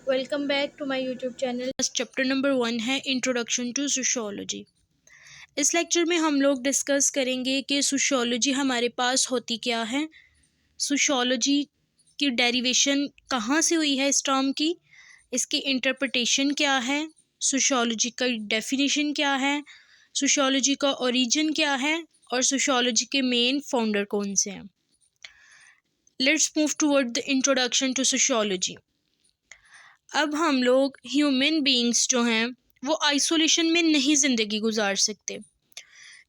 Welcome back to my YouTube channel. Chapter number 1 है introduction to sociology. इस lecture में हम लोग डिस्कस करेंगे कि सोशियोलॉजी हमारे पास होती क्या है, सोशियोलॉजी की डेरिवेशन कहाँ से हुई है इस टर्म की, इसकी इंटरप्रिटेशन क्या है, सोशियोलॉजी का डेफिनेशन क्या है, सोशियोलॉजी का ओरिजिन क्या है और सोशियोलॉजी के मेन फाउंडर कौन से हैं। Let's move toward the introduction to sociology. अब हम लोग ह्यूमन बीइंग्स जो हैं वो आइसोलेशन में नहीं ज़िंदगी गुजार सकते,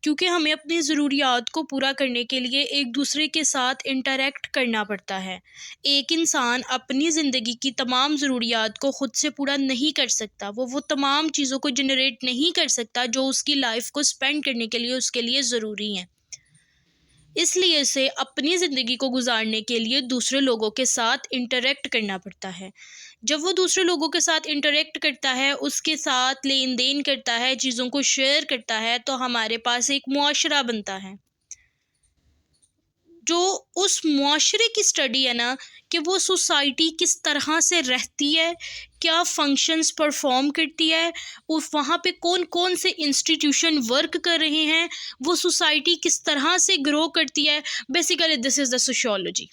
क्योंकि हमें अपनी ज़रूरियात को पूरा करने के लिए एक दूसरे के साथ इंटरेक्ट करना पड़ता है। एक इंसान अपनी ज़िंदगी की तमाम ज़रूरियात को ख़ुद से पूरा नहीं कर सकता, वो तमाम चीज़ों को जनरेट नहीं कर सकता जो उसकी लाइफ को स्पेंड करने के लिए उसके लिए ज़रूरी हैं। इसलिए से अपनी ज़िंदगी को गुजारने के लिए दूसरे लोगों के साथ इंटरेक्ट करना पड़ता है। जब वो दूसरे लोगों के साथ इंटरेक्ट करता है, उसके साथ लेन देन करता है, चीज़ों को शेयर करता है, तो हमारे पास एक मुआशरा बनता है। जो उस मुआशरे की स्टडी है ना, कि वो सोसाइटी किस तरह से रहती है, क्या फंक्शंस परफॉर्म करती है, उस वहाँ पे कौन कौन से इंस्टीट्यूशन वर्क कर रहे हैं, वो सोसाइटी किस तरह से ग्रो करती है। Basically this is the sociology.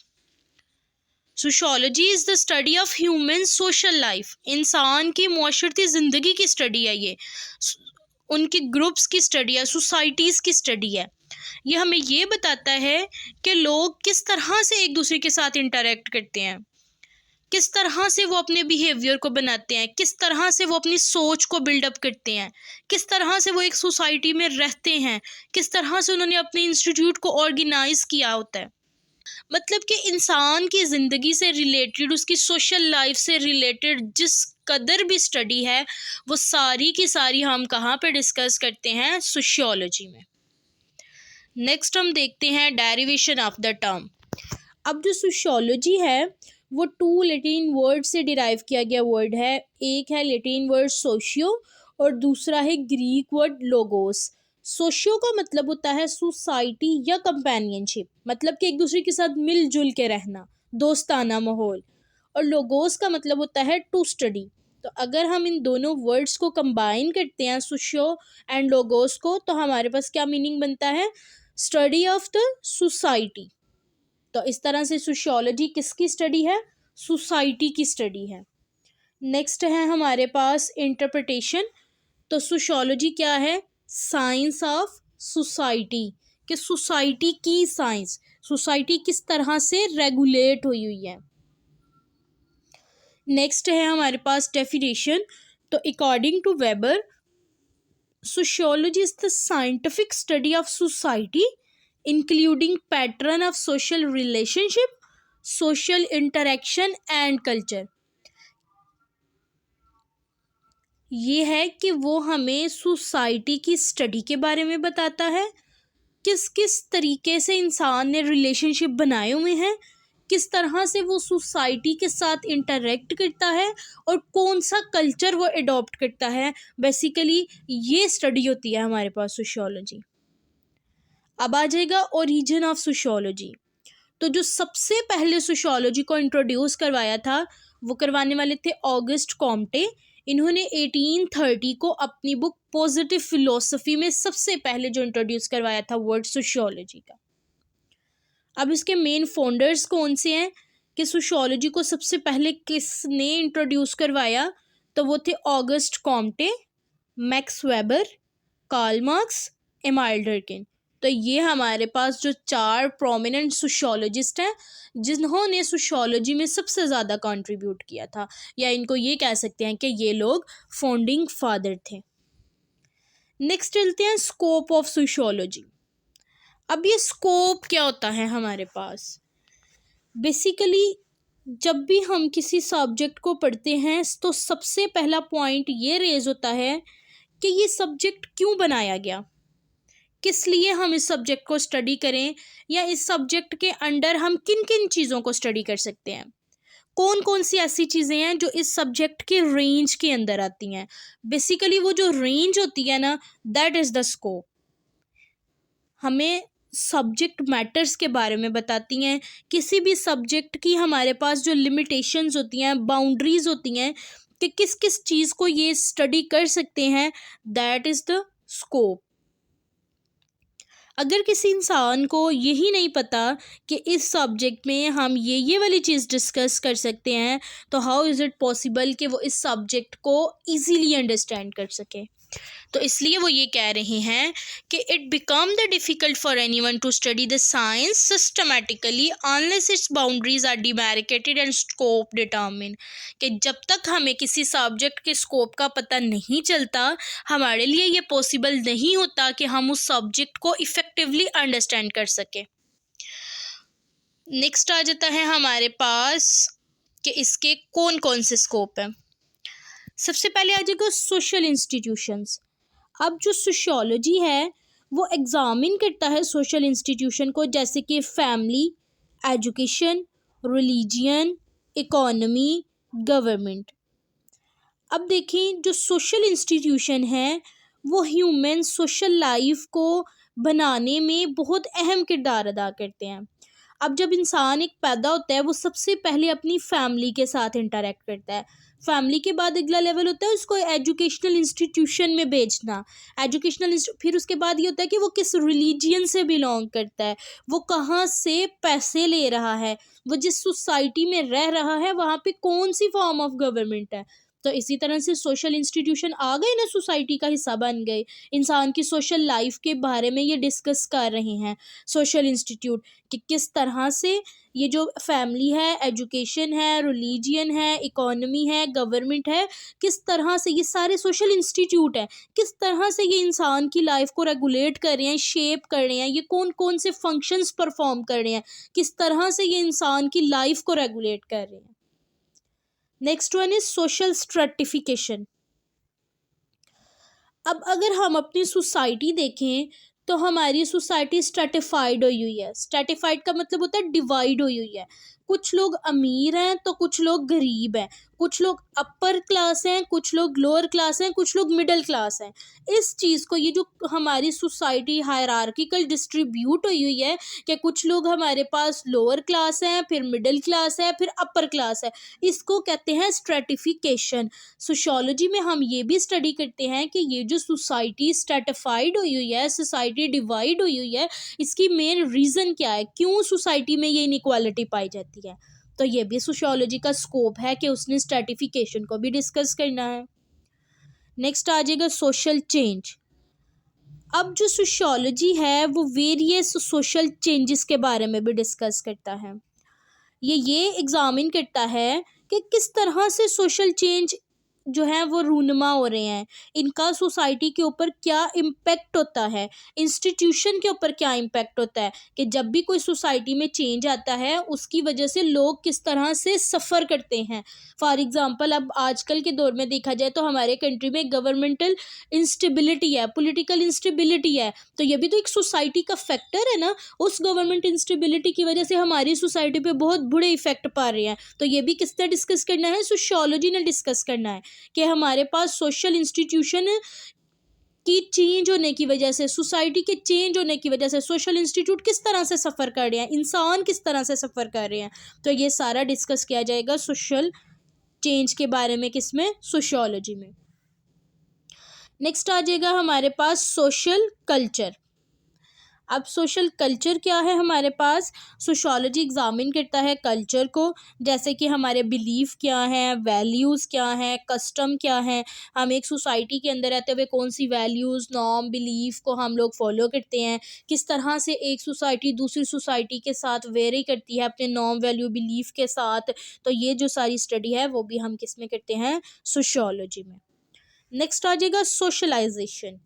Sociology is the study of human social life. इंसान की मुआशरती ज़िंदगी की स्टडी है ये, उनकी ग्रुप्स की स्टडी है, सोसाइटीज़ की स्टडी है। ये हमें ये बताता है कि लोग किस तरह से एक दूसरे के साथ इंटरेक्ट करते हैं, किस तरह से वो अपने बिहेवियर को बनाते हैं, किस तरह से वो अपनी सोच को बिल्डअप करते हैं, किस तरह से वो एक सोसाइटी में रहते हैं, किस तरह से उन्होंने अपने इंस्टीट्यूट को ऑर्गेनाइज किया होता है। मतलब कि इंसान की ज़िंदगी से रिलेटेड, उसकी सोशल लाइफ से रिलेटेड जिस कदर भी स्टडी है, वो सारी की सारी हम कहाँ पे डिस्कस करते हैं, सोशियोलॉजी में। नेक्स्ट हम देखते हैं डेरिवेशन ऑफ द टर्म। अब जो सोशियोलॉजी है वो 2 लैटिन वर्ड से डिराइव किया गया वर्ड है। एक है लैटिन वर्ड सोशियो और दूसरा है ग्रीक वर्ड लोगोस। सोशियो का मतलब होता है सोसाइटी या कंपेनियनशिप, मतलब कि एक दूसरे के साथ मिलजुल के रहना, दोस्ताना माहौल। और लोगोस का मतलब होता है टू स्टडी। तो अगर हम इन दोनों वर्ड्स को कंबाइन करते हैं, सोशियो एंड लोगोस को, तो हमारे पास क्या मीनिंग बनता है, स्टडी ऑफ द सोसाइटी। तो इस तरह से सोशियोलॉजी किसकी स्टडी है, सोसाइटी की स्टडी है। नेक्स्ट है हमारे पास इंटरप्रिटेशन। तो सोशियोलॉजी क्या है, साइंस ऑफ सोसाइटी, कि सोसाइटी की साइंस, सोसाइटी किस तरह से रेगुलेट हुई है। नेक्स्ट है हमारे पास डेफिनेशन। तो according to Weber, sociology is the scientific study of society, including pattern of social relationship, social interaction and culture। ये है कि वो हमें सोसाइटी की स्टडी के बारे में बताता है, किस किस तरीके से इंसान ने रिलेशनशिप बनाए हुए हैं, किस तरह से वो सोसाइटी के साथ इंटरेक्ट करता है और कौन सा कल्चर वो अडॉप्ट करता है। बेसिकली ये स्टडी होती है हमारे पास सोशियोलॉजी। अब आ जाएगा ओरिजिन ऑफ सोशियोलॉजी। तो जो सबसे पहले सोशियोलॉजी को इंट्रोड्यूस करवाया था, वो करवाने वाले थे ऑगस्ट कॉम्टे। इन्होंने 1830 को अपनी बुक पॉजिटिव फिलोसफी में सबसे पहले जो इंट्रोड्यूस करवाया था वर्ड सोशियोलॉजी का। अब इसके मेन फाउंडर्स कौन से हैं, कि सोशियोलॉजी को सबसे पहले किसने इंट्रोड्यूस करवाया, तो वो थे Auguste Comte, Max Weber, Karl Marx, Emile Durkheim. तो ये हमारे पास जो 4 प्रोमिनेंट सोशियोलॉजिस्ट हैं जिन्होंने सोशियोलॉजी में सबसे ज़्यादा कंट्रीब्यूट किया था, या इनको ये कह सकते हैं कि ये लोग फाउंडिंग फादर थे। नेक्स्ट चलते हैं स्कोप ऑफ सोशियोलॉजी। अब ये स्कोप क्या होता है हमारे पास, बेसिकली जब भी हम किसी सब्जेक्ट को पढ़ते हैं तो सबसे पहला पॉइंट ये रेज होता है कि ये सब्जेक्ट क्यों बनाया गया, किस लिए हम इस सब्जेक्ट को स्टडी करें, या इस सब्जेक्ट के अंडर हम किन किन चीज़ों को स्टडी कर सकते हैं, कौन कौन सी ऐसी चीज़ें हैं जो इस सब्जेक्ट के रेंज के अंदर आती हैं। बेसिकली वो जो रेंज होती है ना, दैट इज़ द स्कोप। हमें सब्जेक्ट मैटर्स के बारे में बताती हैं। किसी भी सब्जेक्ट की हमारे पास जो लिमिटेशंस होती हैं, बाउंड्रीज होती हैं कि किस किस चीज़ को ये स्टडी कर सकते हैं, दैट इज़ द स्कोप। अगर किसी इंसान को यही नहीं पता कि इस सब्जेक्ट में हम ये वाली चीज़ डिस्कस कर सकते हैं, तो हाउ इज़ इट पॉसिबल कि वो इस सब्जेक्ट को इजीली अंडरस्टैंड कर सके। तो इसलिए वो ये कह रहे हैं कि it become the difficult for anyone to study the science systematically unless its boundaries are demarcated and scope determine. कि जब तक हमें किसी सब्जेक्ट के स्कोप का पता नहीं चलता, हमारे लिए ये पॉसिबल नहीं होता कि हम उस सब्जेक्ट को इफ़ेक्टिवली अंडरस्टैंड कर सकें। नेक्स्ट आ जाता है हमारे पास कि इसके कौन कौन से स्कोप हैं। सबसे पहले आ जाएगा सोशल इंस्टीट्यूशंस। अब जो सोशियोलॉजी है वो एग्ज़ामिन करता है सोशल इंस्टीट्यूशन को, जैसे कि family, education, religion, economy, government. अब देखें, जो सोशल इंस्टीट्यूशन है वो ह्यूमन सोशल लाइफ को बनाने में बहुत अहम किरदार अदा करते हैं। अब जब इंसान एक पैदा होता है, वो सबसे पहले अपनी फैमिली के साथ इंटरेक्ट करता है। फैमिली के बाद अगला लेवल होता है उसको एजुकेशनल इंस्टीट्यूशन में भेजना। फिर उसके बाद ये होता है कि वो किस रिलीजियन से बिलोंग करता है, वो कहाँ से पैसे ले रहा है, वो जिस सोसाइटी में रह रहा है वहाँ पे कौन सी फॉर्म ऑफ गवर्नमेंट है। तो इसी तरह से सोशल इंस्टीट्यूशन आ गए ना, सोसाइटी का हिस्सा बन गए, इंसान की सोशल लाइफ के बारे में ये डिस्कस कर रहे हैं सोशल इंस्टीट्यूट कि किस तरह से ये जो फैमिली है, एजुकेशन है, रिलीजियन है, इकोनॉमी है, गवर्नमेंट है, किस तरह से ये सारे सोशल इंस्टीट्यूट है, किस तरह से ये इंसान की लाइफ को रेगुलेट कर रहे हैं, शेप कर रहे हैं, ये कौन कौन से फंक्शंस परफॉर्म कर रहे हैं, किस तरह से ये इंसान की लाइफ को रेगुलेट कर रहे हैं। Next one is social stratification. अब अगर हम अपनी सोसाइटी देखें तो हमारी सोसाइटी स्ट्रेटिफाइड हुई है। स्ट्रेटिफाइड का मतलब होता है डिवाइड हुई है। कुछ लोग अमीर हैं तो कुछ लोग गरीब हैं, कुछ लोग अपर क्लास हैं, कुछ लोग लोअर क्लास हैं, कुछ लोग मिडिल क्लास हैं। इस चीज़ को, ये जो हमारी सोसाइटी हायरार्किकल डिस्ट्रीब्यूट हुई है कि कुछ लोग हमारे पास लोअर क्लास हैं, फिर मिडिल क्लास है, फिर अपर क्लास है, इसको कहते हैं स्ट्रेटिफिकेशन। सोशियोलॉजी में हम ये भी स्टडी करते हैं कि ये जो सोसाइटी स्ट्रेटिफाइड हुई है, सोसाइटी डिवाइड हुई है, इसकी मेन रीज़न क्या है, क्यों सोसाइटी में ये इनइक्वालिटी पाई जाती है। तो ये भी सोशियोलॉजी का स्कोप है कि उसने स्ट्रेटिफिकेशन को भी डिस्कस करना है। नेक्स्ट आ जाएगा सोशल चेंज। अब जो सोशियोलॉजी है वो वेरियस सोशल चेंजेस के बारे में भी डिस्कस करता है। ये एग्जामिन करता है कि किस तरह से सोशल चेंज जो है वो रूनुमा हो रहे हैं, इनका सोसाइटी के ऊपर क्या इम्पेक्ट होता है, इंस्टीट्यूशन के ऊपर क्या इम्पेक्ट होता है, कि जब भी कोई सोसाइटी में चेंज आता है उसकी वजह से लोग किस तरह से सफ़र करते हैं। फॉर एग्ज़ाम्पल, अब आजकल के दौर में देखा जाए तो हमारे कंट्री में गवर्नमेंटल इंस्टेबिलिटी है, पॉलिटिकल इंस्टेबिलिटी है, तो ये भी तो एक सोसाइटी का फैक्टर है ना। उस गवर्नमेंट इंस्टेबिलिटी की वजह से हमारी सोसाइटी पे बहुत बुरे इफेक्ट पा रहे हैं। तो ये भी किसने डिस्कस करना है, सोशियोलॉजी ने डिस्कस करना है कि हमारे पास सोशल इंस्टीट्यूशन की चेंज होने की वजह से, सोसाइटी के चेंज होने की वजह से सोशल इंस्टीट्यूट किस तरह से सफ़र कर रहे हैं, इंसान किस तरह से सफ़र कर रहे हैं। तो ये सारा डिस्कस किया जाएगा सोशल चेंज के बारे में, किसमें, सोशियोलॉजी में। नेक्स्ट आ जाएगा हमारे पास सोशल कल्चर। अब सोशल कल्चर क्या है हमारे पास, सोशियोलॉजी एग्जामिन करता है कल्चर को, जैसे कि हमारे बिलीफ क्या हैं, वैल्यूज़ क्या हैं, कस्टम क्या हैं, हम एक सोसाइटी के अंदर रहते हुए कौन सी वैल्यूज़, नॉर्म, बिलीफ को हम लोग फॉलो करते हैं, किस तरह से एक सोसाइटी दूसरी सोसाइटी के साथ वेरी करती है अपने नॉर्म, वैल्यू, बिलीफ के साथ। तो ये जो सारी स्टडी है वो भी हम किस में करते हैं, सोशियोलॉजी में। नेक्स्ट आ जाएगा सोशलाइजेशन।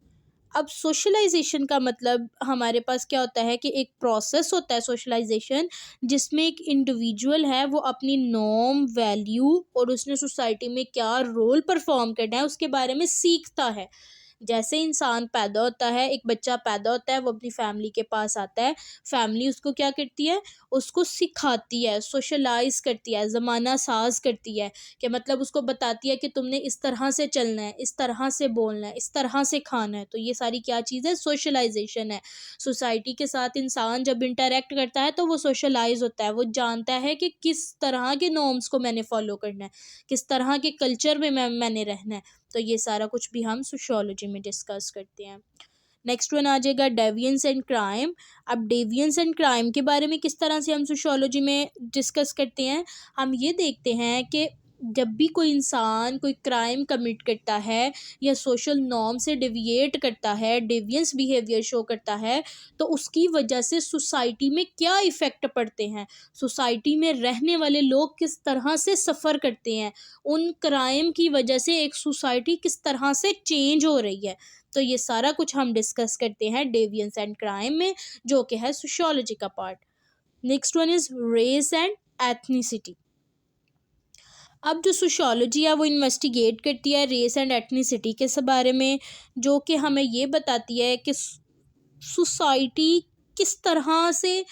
अब सोशलाइजेशन का मतलब हमारे पास क्या होता है कि एक प्रोसेस होता है सोशलाइजेशन, जिसमें एक इंडिविजुअल है वो अपनी नॉर्म, वैल्यू और उसने सोसाइटी में क्या रोल परफॉर्म करना है उसके बारे में सीखता है। जैसे इंसान पैदा होता है, एक बच्चा पैदा होता है, वो अपनी फैमिली के पास आता है, फैमिली उसको क्या करती है, उसको सिखाती है, सोशलाइज करती है, ज़माना साज करती है, कि मतलब उसको बताती है कि तुमने इस तरह से चलना है, इस तरह से बोलना है, इस तरह से खाना है। तो ये सारी क्या चीज़ है, सोशलाइजेशन है। सोसाइटी के साथ इंसान जब इंटरेक्ट करता है तो वो सोशलाइज होता है, वो जानता है कि किस तरह के नॉर्म्स को मैंने फॉलो करना है, किस तरह के कल्चर में मैंने रहना है। तो ये सारा कुछ भी हम सोशियोलॉजी में डिस्कस करते हैं। नेक्स्ट वन आ जाएगा डेविएंस एंड क्राइम। अब डेविएंस एंड क्राइम के बारे में किस तरह से हम सोशियोलॉजी में डिस्कस करते हैं, हम ये देखते हैं कि जब भी कोई इंसान कोई क्राइम कमिट करता है या सोशल नॉर्म से डेविएट करता है, डेविएंस बिहेवियर शो करता है, तो उसकी वजह से सोसाइटी में क्या इफ़ेक्ट पड़ते हैं, सोसाइटी में रहने वाले लोग किस तरह से सफ़र करते हैं, उन क्राइम की वजह से एक सोसाइटी किस तरह से चेंज हो रही है। तो ये सारा कुछ हम डिस्कस करते हैं डेविएंस एंड क्राइम में, जो कि है सोशियोलॉजी का part. Next one is race and ethnicity. अब जो सोशियोलॉजी है वो इन्वेस्टिगेट करती है रेस एंड एथनिसिटी के बारे में, जो कि हमें ये बताती है कि सोसाइटी किस तरह से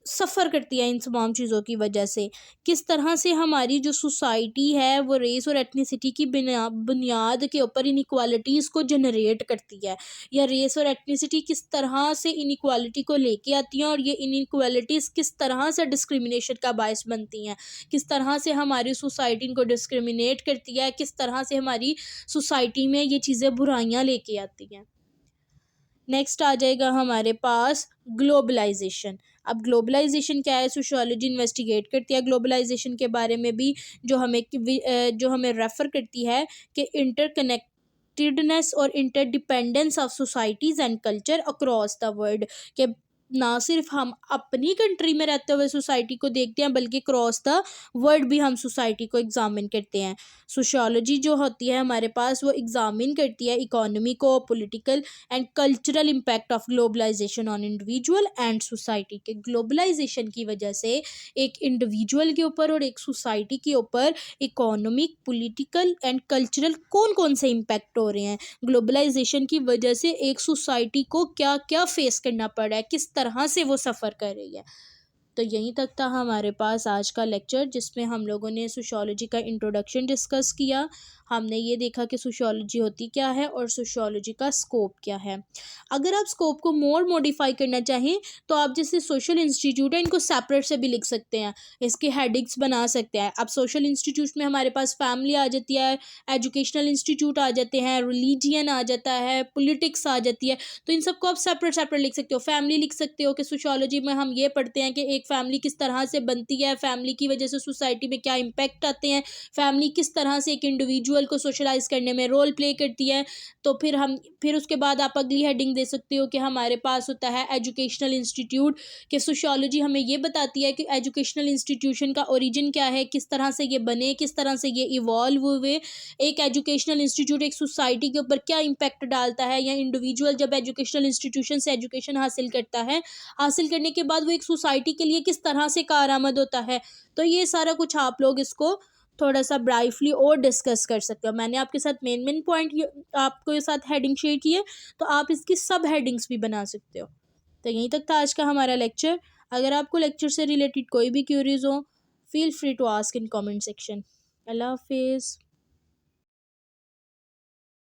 सफ़र करती है इन तमाम चीज़ों की वजह से, किस तरह से हमारी जो सोसाइटी है वो रेस और एथनिसिटी की बुनियाद के ऊपर इनइक्वालिटीज़ को जनरेट करती है, या रेस और एथनिसिटी किस तरह से इनइक्वालिटी को लेके आती हैं, और ये इनइक्वालिटीज़ किस तरह से डिस्क्रिमिनेशन का बायस बनती हैं, किस तरह से हमारी सोसाइटी इनको डिस्क्रिमिनेट करती है, किस तरह से हमारी सोसाइटी में ये चीज़ें बुराइयाँ लेके आती हैं। नेक्स्ट आ जाएगा हमारे पास ग्लोबलाइजेशन। अब ग्लोबलाइजेशन क्या है, सोशियोलॉजी इन्वेस्टिगेट करती है ग्लोबलाइजेशन के बारे में भी, जो हमें रेफ़र करती है कि इंटरकनेक्टेडनेस और interdependence of societies and culture across the world, के ना सिर्फ हम अपनी कंट्री में रहते हुए सोसाइटी को देखते हैं, बल्कि क्रॉस द वर्ल्ड भी हम सोसाइटी को एग्जामिन करते हैं। सोशियोलॉजी जो होती है हमारे पास, वो एग्जामिन करती है इकोनॉमी को, political and cultural impact of globalisation on individual and society, के ग्लोबलाइजेशन की वजह से एक इंडिविजुअल के ऊपर और एक सोसाइटी के ऊपर इकोनॉमिक, पॉलिटिकल एंड कल्चरल कौन कौन से इम्पैक्ट हो रहे हैं, ग्लोबलाइजेशन की वजह से एक सोसाइटी को क्या क्या फेस करना पड़ रहा है, किस तरह से वो सफ़र कर रही है। तो यहीं तक था हमारे पास आज का लेक्चर, जिसमें हम लोगों ने सोशियोलॉजी का इंट्रोडक्शन डिस्कस किया। हमने ये देखा कि सोशियोलॉजी होती क्या है और सोशियोलॉजी का स्कोप क्या है। अगर आप स्कोप को मोर मॉडिफाई करना चाहें तो आप जैसे सोशल इंस्टीट्यूट है, इनको सेपरेट से भी लिख सकते हैं, इसके हेडिंग्स बना सकते हैं। अब सोशल इंस्टीट्यूट में हमारे पास फैमिली आ जाती है, एजुकेशनल इंस्टीट्यूट आ जाते हैं, रिलीजियन आ जाता है, पॉलिटिक्स आ जाती है। तो इन सबको आप सेपरेट सेपरेट लिख सकते हो। फैमिली लिख सकते हो कि सोशियोलॉजी में हम ये पढ़ते हैं कि एक फैमिली किस तरह से बनती है, फैमिली की वजह से सोसाइटी में क्या इम्पैक्ट आते हैं, फैमिली किस तरह से एक इंडिविजुअल को सोशलाइज करने में रोल प्ले करती है। तो फिर उसके बाद आप अगली हेडिंग दे सकते हो कि हमारे पास होता है एजुकेशनल इंस्टीट्यूट, कि सोशियोलॉजी हमें ये बताती है कि एजुकेशनल इंस्टीट्यूशन का ओरिजिन क्या है, किस तरह से ये बने, किस तरह से ये इवॉल्व हुए, एक एजुकेशनल इंस्टीट्यूट एक सोसाइटी के ऊपर क्या इम्पैक्ट डालता है, या इंडिविजुअल जब एजुकेशनल इंस्टीट्यूशन से एजुकेशन हासिल करता है, हासिल करने के बाद वो एक सोसाइटी के लिए किस तरह से कारआमद होता है। तो ये सारा कुछ आप लोग इसको थोड़ा सा ब्राइटली और डिस्कस कर सकते हो। मैंने आपके साथ मेन पॉइंट आपके साथ हेडिंग शेयर की है, तो आप इसकी सब हेडिंग्स भी बना सकते हो। तो यहीं तक था आज का हमारा लेक्चर। अगर आपको लेक्चर से रिलेटेड कोई भी क्यूरीज हो, feel free to ask in comment section. अल्लाह हाफिज़।